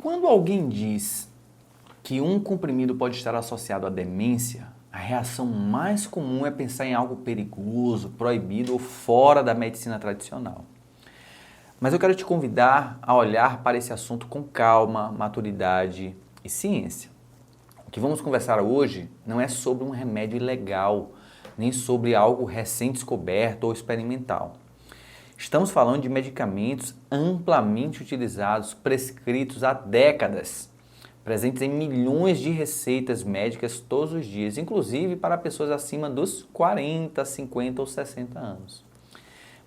Quando alguém diz que um comprimido pode estar associado à demência, a reação mais comum é pensar em algo perigoso, proibido ou fora da medicina tradicional. Mas eu quero te convidar a olhar para esse assunto com calma, maturidade e ciência. O que vamos conversar hoje não é sobre um remédio ilegal, nem sobre algo recém-descoberto ou experimental. Estamos falando de medicamentos amplamente utilizados, prescritos há décadas, presentes em milhões de receitas médicas todos os dias, inclusive para pessoas acima dos 40, 50 ou 60 anos.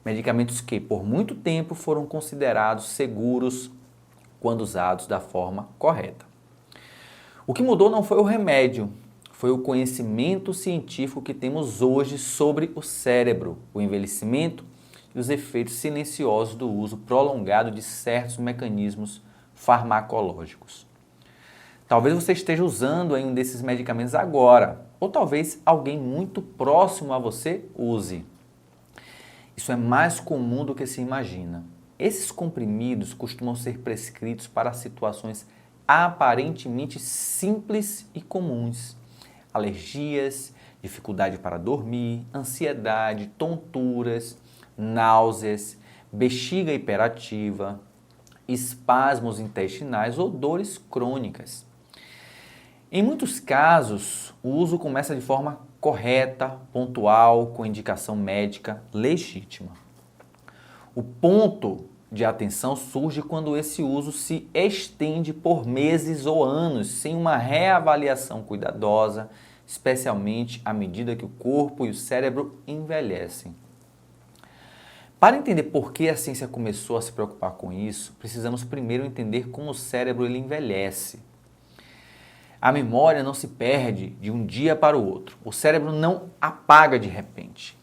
Medicamentos que, por muito tempo, foram considerados seguros quando usados da forma correta. O que mudou não foi o remédio, foi o conhecimento científico que temos hoje sobre o cérebro, o envelhecimento e os efeitos silenciosos do uso prolongado de certos mecanismos farmacológicos. Talvez você esteja usando um desses medicamentos agora, ou talvez alguém muito próximo a você use. Isso é mais comum do que se imagina. Esses comprimidos costumam ser prescritos para situações aparentemente simples e comuns. Alergias, dificuldade para dormir, ansiedade, tonturas, náuseas, bexiga hiperativa, espasmos intestinais ou dores crônicas. Em muitos casos, o uso começa de forma correta, pontual, com indicação médica legítima. O ponto de atenção surge quando esse uso se estende por meses ou anos, sem uma reavaliação cuidadosa, especialmente à medida que o corpo e o cérebro envelhecem. Para entender por que a ciência começou a se preocupar com isso, precisamos primeiro entender como o cérebro envelhece. A memória não se perde de um dia para o outro. O cérebro não apaga de repente.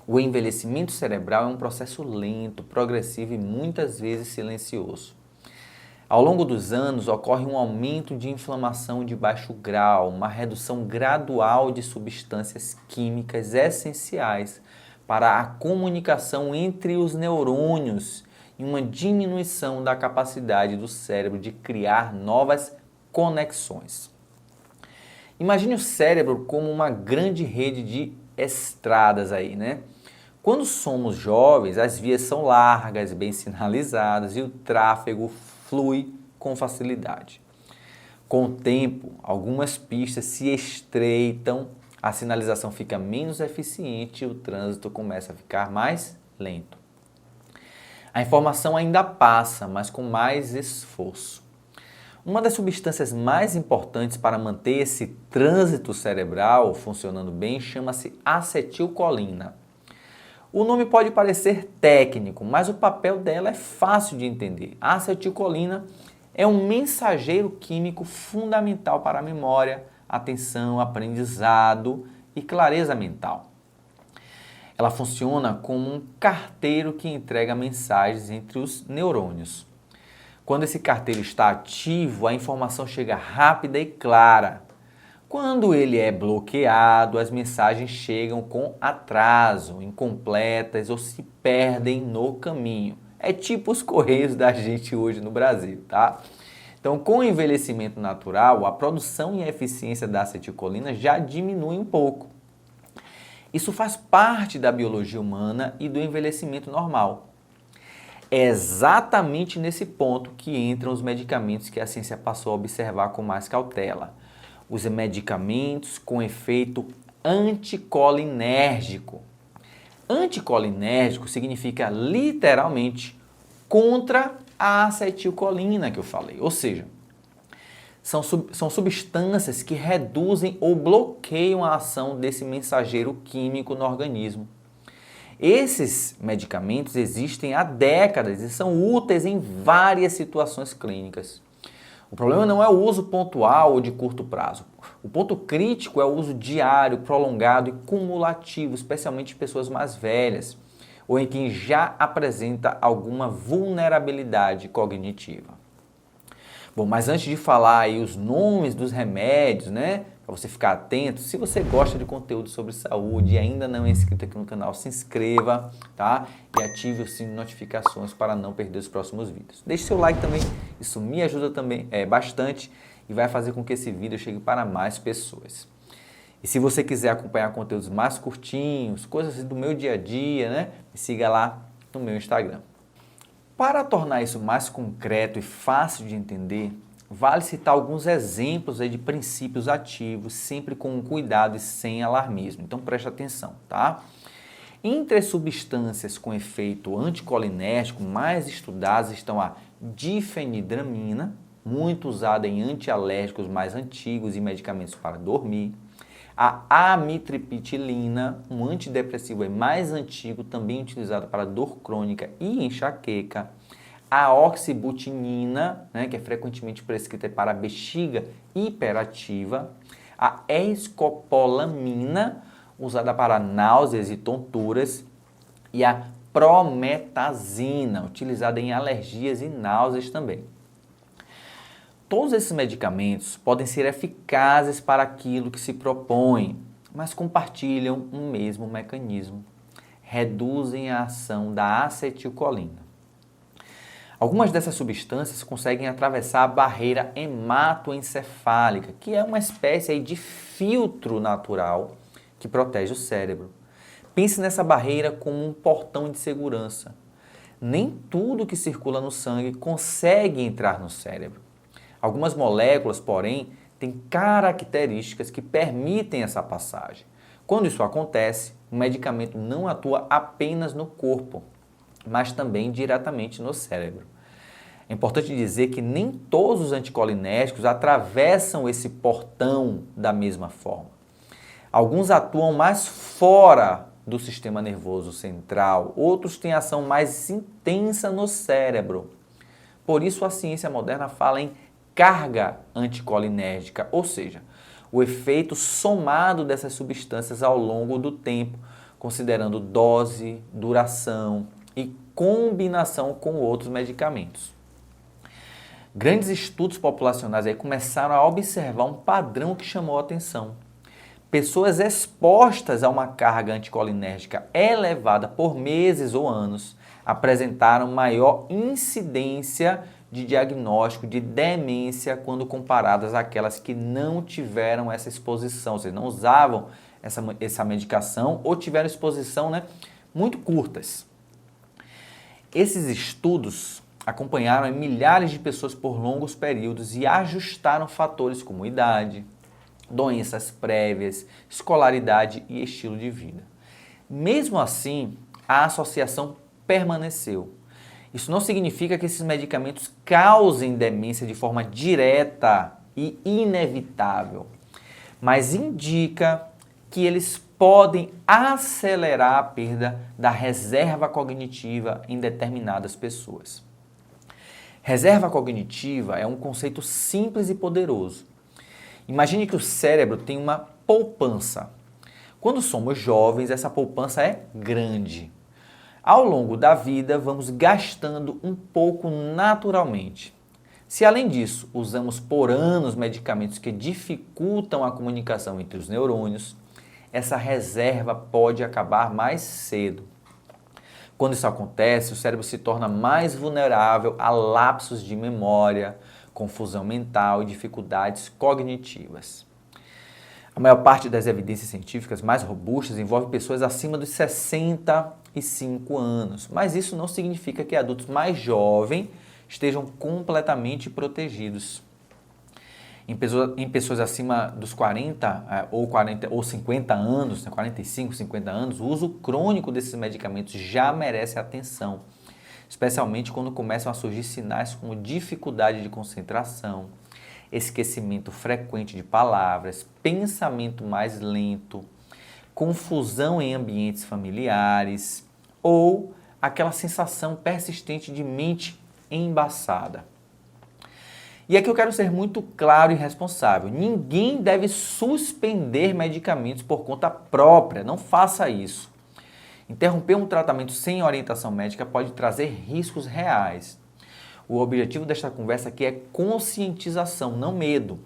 O envelhecimento cerebral é um processo lento, progressivo e muitas vezes silencioso. Ao longo dos anos, ocorre um aumento de inflamação de baixo grau, uma redução gradual de substâncias químicas essenciais para a comunicação entre os neurônios e uma diminuição da capacidade do cérebro de criar novas conexões. Imagine o cérebro como uma grande rede de estradas aí, né? Quando somos jovens, as vias são largas, bem sinalizadas e o tráfego flui com facilidade. Com o tempo, algumas pistas se estreitam, a sinalização fica menos eficiente e o trânsito começa a ficar mais lento. A informação ainda passa, mas com mais esforço. Uma das substâncias mais importantes para manter esse trânsito cerebral funcionando bem chama-se acetilcolina. O nome pode parecer técnico, mas o papel dela é fácil de entender. A acetilcolina é um mensageiro químico fundamental para a memória, atenção, aprendizado e clareza mental. Ela funciona como um carteiro que entrega mensagens entre os neurônios. Quando esse carteiro está ativo, a informação chega rápida e clara. Quando ele é bloqueado, as mensagens chegam com atraso, incompletas ou se perdem no caminho. É tipo os correios da gente hoje no Brasil, tá? Então, com o envelhecimento natural, a produção e a eficiência da acetilcolina já diminui um pouco. Isso faz parte da biologia humana e do envelhecimento normal. É exatamente nesse ponto que entram os medicamentos que a ciência passou a observar com mais cautela. Os medicamentos com efeito anticolinérgico. Anticolinérgico significa literalmente contra a acetilcolina que eu falei, ou seja, são substâncias que reduzem ou bloqueiam a ação desse mensageiro químico no organismo. Esses medicamentos existem há décadas e são úteis em várias situações clínicas. O problema não é o uso pontual ou de curto prazo. O ponto crítico é o uso diário, prolongado e cumulativo, especialmente em pessoas mais velhas ou em quem já apresenta alguma vulnerabilidade cognitiva. Bom, mas antes de falar aí os nomes dos remédios, né, para você ficar atento, se você gosta de conteúdo sobre saúde e ainda não é inscrito aqui no canal, se inscreva, tá? E ative o sininho de notificações para não perder os próximos vídeos. Deixe seu like também Isso me ajuda também bastante e vai fazer com que esse vídeo chegue para mais pessoas. E se você quiser acompanhar conteúdos mais curtinhos, coisas do meu dia a dia, né? Me siga lá no meu Instagram. Para tornar isso mais concreto e fácil de entender, vale citar alguns exemplos aí de princípios ativos, sempre com cuidado e sem alarmismo. Então preste atenção, tá? Entre as substâncias com efeito anticolinérgico mais estudadas estão a difenidramina, muito usada em antialérgicos mais antigos e medicamentos para dormir, a amitriptilina, um antidepressivo mais antigo, também utilizado para dor crônica e enxaqueca, a oxibutinina, né, que é frequentemente prescrita para bexiga hiperativa, a escopolamina, usada para náuseas e tonturas, e a prometazina, utilizada em alergias e náuseas também. Todos esses medicamentos podem ser eficazes para aquilo que se propõe, mas compartilham um mesmo mecanismo. Reduzem a ação da acetilcolina. Algumas dessas substâncias conseguem atravessar a barreira hematoencefálica, que é uma espécie aí de filtro natural que protege o cérebro. Pense nessa barreira como um portão de segurança. Nem tudo que circula no sangue consegue entrar no cérebro. Algumas moléculas, porém, têm características que permitem essa passagem. Quando isso acontece, o medicamento não atua apenas no corpo, mas também diretamente no cérebro. É importante dizer que nem todos os anticolinérgicos atravessam esse portão da mesma forma. Alguns atuam mais fora do sistema nervoso central, outros têm ação mais intensa no cérebro. Por isso a ciência moderna fala em carga anticolinérgica, ou seja, o efeito somado dessas substâncias ao longo do tempo, considerando dose, duração e combinação com outros medicamentos. Grandes estudos populacionais aí começaram a observar um padrão que chamou a atenção. Pessoas expostas a uma carga anticolinérgica elevada por meses ou anos apresentaram maior incidência de diagnóstico de demência quando comparadas àquelas que não tiveram essa exposição, ou seja, não usavam essa medicação ou tiveram exposição, né, muito curtas. Esses estudos acompanharam milhares de pessoas por longos períodos e ajustaram fatores como idade, doenças prévias, escolaridade e estilo de vida. Mesmo assim, a associação permaneceu. Isso não significa que esses medicamentos causem demência de forma direta e inevitável, mas indica que eles podem acelerar a perda da reserva cognitiva em determinadas pessoas. Reserva cognitiva é um conceito simples e poderoso. Imagine que o cérebro tem uma poupança. Quando somos jovens, essa poupança é grande. Ao longo da vida, vamos gastando um pouco naturalmente. Se além disso, usamos por anos medicamentos que dificultam a comunicação entre os neurônios, essa reserva pode acabar mais cedo. Quando isso acontece, o cérebro se torna mais vulnerável a lapsos de memória, confusão mental e dificuldades cognitivas. A maior parte das evidências científicas mais robustas envolve pessoas acima dos 65 anos, mas isso não significa que adultos mais jovens estejam completamente protegidos. Em pessoas acima dos 40 ou 50 anos, 45, 50 anos, o uso crônico desses medicamentos já merece atenção, especialmente quando começam a surgir sinais como dificuldade de concentração, esquecimento frequente de palavras, pensamento mais lento, confusão em ambientes familiares ou aquela sensação persistente de mente embaçada. E aqui eu quero ser muito claro e responsável. Ninguém deve suspender medicamentos por conta própria. Não faça isso. Interromper um tratamento sem orientação médica pode trazer riscos reais. O objetivo desta conversa aqui é conscientização, não medo.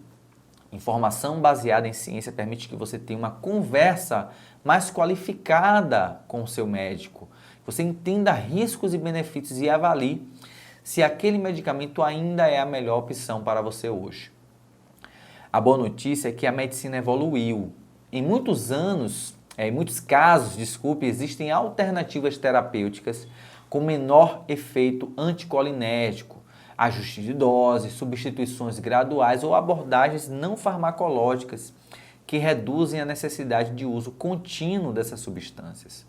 Informação baseada em ciência permite que você tenha uma conversa mais qualificada com o seu médico. Você entenda riscos e benefícios e avalie se aquele medicamento ainda é a melhor opção para você hoje. A boa notícia é que a medicina evoluiu. Em muitos casos, existem alternativas terapêuticas com menor efeito anticolinérgico, ajuste de dose, substituições graduais ou abordagens não farmacológicas que reduzem a necessidade de uso contínuo dessas substâncias.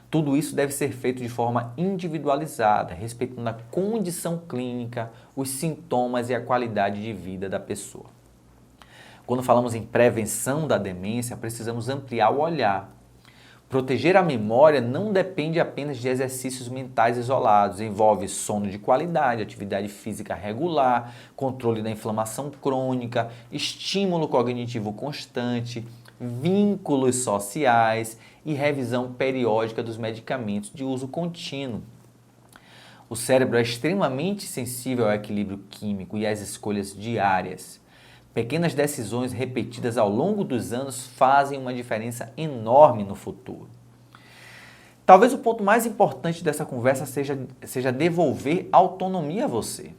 Tudo isso deve ser feito de forma individualizada, respeitando a condição clínica, os sintomas e a qualidade de vida da pessoa. Quando falamos em prevenção da demência, precisamos ampliar o olhar. Proteger a memória não depende apenas de exercícios mentais isolados, envolve sono de qualidade, atividade física regular, controle da inflamação crônica, estímulo cognitivo constante, vínculos sociais e revisão periódica dos medicamentos de uso contínuo. O cérebro é extremamente sensível ao equilíbrio químico e às escolhas diárias. Pequenas decisões repetidas ao longo dos anos fazem uma diferença enorme no futuro. Talvez o ponto mais importante dessa conversa seja devolver autonomia a você.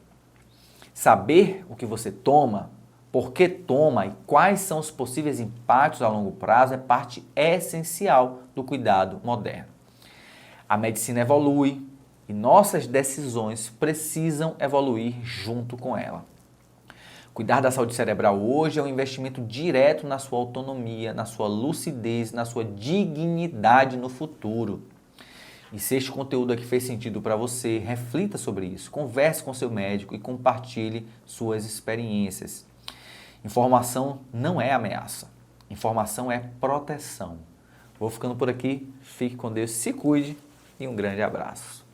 Saber o que você toma, por que toma e quais são os possíveis impactos a longo prazo é parte essencial do cuidado moderno. A medicina evolui e nossas decisões precisam evoluir junto com ela. Cuidar da saúde cerebral hoje é um investimento direto na sua autonomia, na sua lucidez, na sua dignidade no futuro. E se este conteúdo aqui fez sentido para você, reflita sobre isso, converse com seu médico e compartilhe suas experiências. Informação não é ameaça, informação é proteção. Vou ficando por aqui, fique com Deus, se cuide e um grande abraço.